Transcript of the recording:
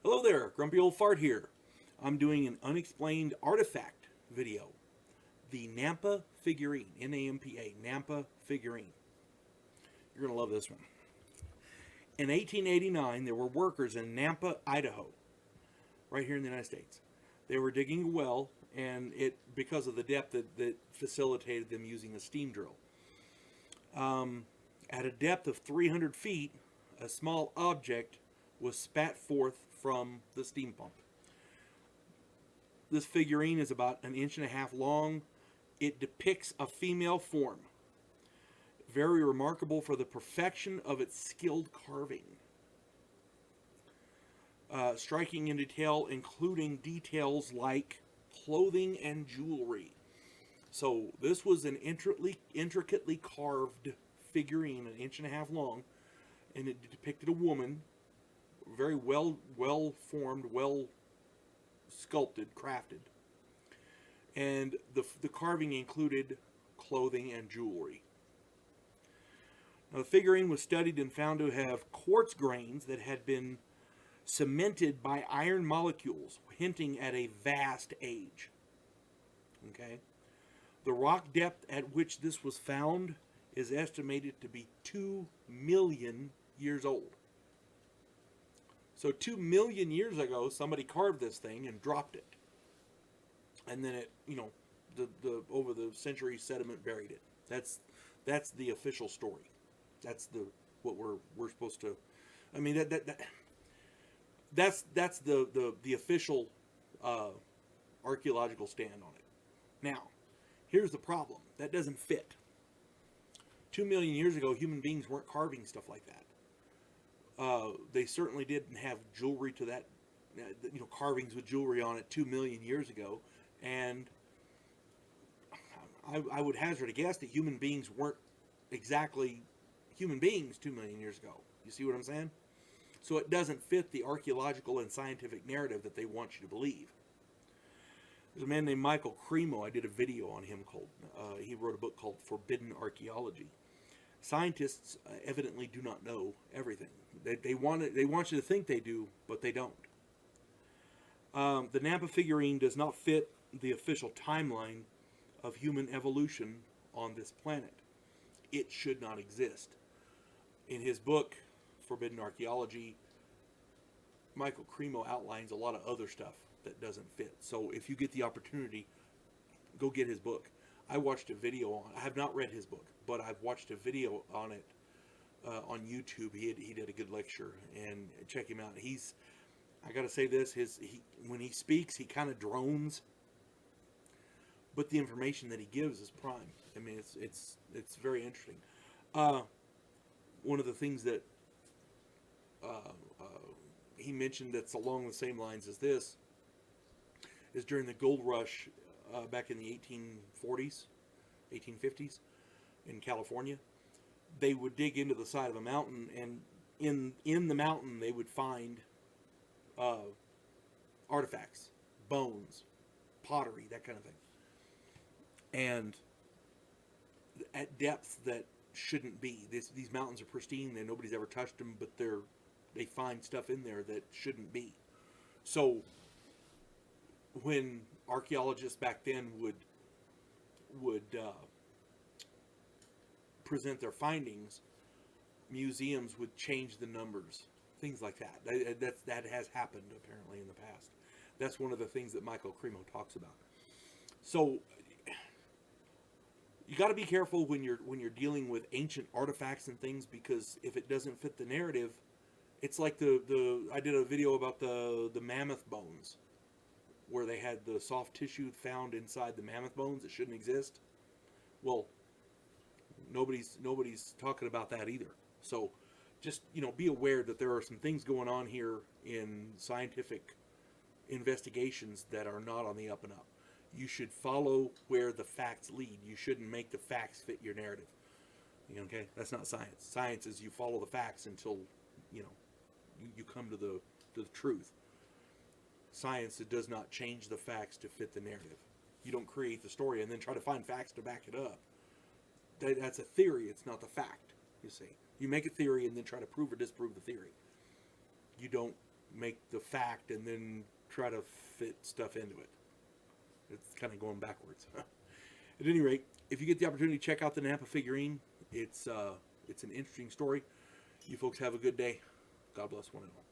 Hello there, Grumpy Old Fart here. I'm doing an Unexplained Artifact video. The Nampa Figurine, N-A-M-P-A, Nampa Figurine. You're going to love this one. In 1889, there were workers in Nampa, Idaho, right here in the United States. They were digging a well, and because of the depth that facilitated them using a steam drill. At a depth of 300 feet, a small object was spat forth from the steam pump. This figurine is about 1.5 inches long. It depicts a female form. Very remarkable for the perfection of its skilled carving. Striking in detail, including details like clothing and jewelry. So this was an intricately carved figurine, 1.5 inches long, and it depicted a woman, very well formed, well sculpted, crafted, and the carving included clothing and jewelry. Now, the figurine was studied and found to have quartz grains that had been cemented by iron molecules, hinting at a vast age. Okay, the rock depth at which this was found is estimated to be 2 million years old. So 2 million years ago, somebody carved this thing and dropped it, and then it, the over the centuries, sediment buried it. That's the official story. That's what we're supposed to. I mean that's the official archaeological stand on it. Now, here's the problem. That doesn't fit. 2 million years ago, human beings weren't carving stuff like that. They certainly didn't have jewelry to that, carvings with jewelry on it 2 million years ago. And I would hazard a guess that human beings weren't exactly human beings 2 million years ago. You see what I'm saying? So it doesn't fit the archaeological and scientific narrative that they want you to believe. There's a man named Michael Cremo. I did a video on him called, he wrote a book called Forbidden Archaeology. Scientists evidently do not know everything. They want you to think they do, but they don't. The Nampa figurine does not fit the official timeline of human evolution on this planet. It should not exist. In his book, Forbidden Archaeology, Michael Cremo outlines a lot of other stuff that doesn't fit. So if you get the opportunity, go get his book. I watched a video on. I have not read his book, but I've watched a video on it on YouTube. He did a good lecture, and check him out. I got to say this. When he speaks, he kind of drones, but the information that he gives is prime. I mean, it's very interesting. One of the things that he mentioned that's along the same lines as this is during the gold rush back in the 1840s, 1850s in California. They would dig into the side of a mountain, and in the mountain they would find artifacts, bones, pottery, that kind of thing. And at depths that shouldn't be. These mountains are pristine, and nobody's ever touched them, but they find stuff in there that shouldn't be. So when archaeologists back then would present their findings, museums would change the numbers, things like that. That has happened apparently in the past. That's one of the things that Michael Cremo talks about. So you got to be careful when you're dealing with ancient artifacts and things, because if it doesn't fit the narrative, it's like I did a video about the mammoth bones, where they had the soft tissue found inside the mammoth bones that shouldn't exist. Well, nobody's talking about that either. So just, be aware that there are some things going on here in scientific investigations that are not on the up and up. You should follow where the facts lead. You shouldn't make the facts fit your narrative. Okay? That's not science. Science is you follow the facts until, you come to the truth. Science, it does not change the facts to fit the narrative. You don't create the story and then try to find facts to back it up. That's a theory. It's not the fact, you see. You make a theory and then try to prove or disprove the theory. You don't make the fact and then try to fit stuff into it. It's kind of going backwards. At any rate, if you get the opportunity, check out the Nampa Figurine. It's an interesting story. You folks have a good day. God bless one and all.